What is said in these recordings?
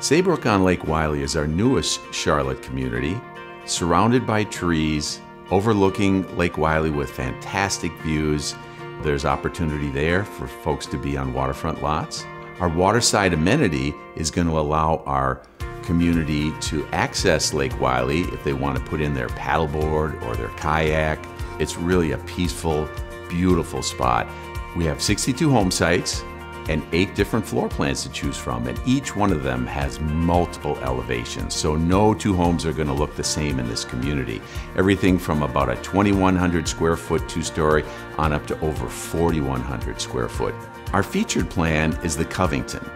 Saybrooke on Lake Wylie is our newest Charlotte community, surrounded by trees, overlooking Lake Wylie with fantastic views. There's opportunity there for folks to be on waterfront lots. Our waterside amenity is going to allow our community to access Lake Wylie if they want to put in their paddleboard or their kayak. It's really a peaceful, beautiful spot. We have 62 home sites and 8 different floor plans to choose from, and each one of them has multiple elevations, so no 2 homes are going to look the same in this community. Everything from about a 2,100 square foot 2-story on up to over 4,100 square foot. Our featured plan is the Covington.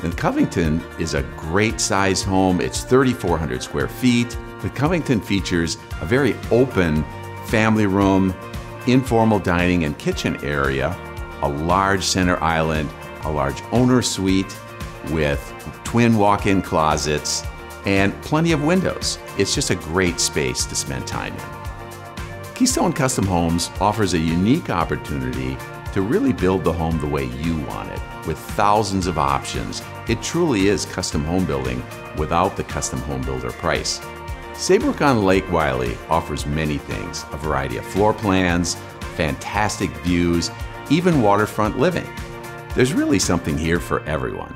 And Covington is a great size home. It's 3,400 square feet. The Covington features a very open family room, informal dining and kitchen area, a large center island, a large owner suite with twin walk-in closets, and plenty of windows. It's just a great space to spend time in. Keystone Custom Homes offers a unique opportunity to really build the home the way you want it, with thousands of options. It truly is custom home building without the custom home builder price. Saybrooke on Lake Wylie offers many things, a variety of floor plans, fantastic views, even waterfront living. There's really something here for everyone.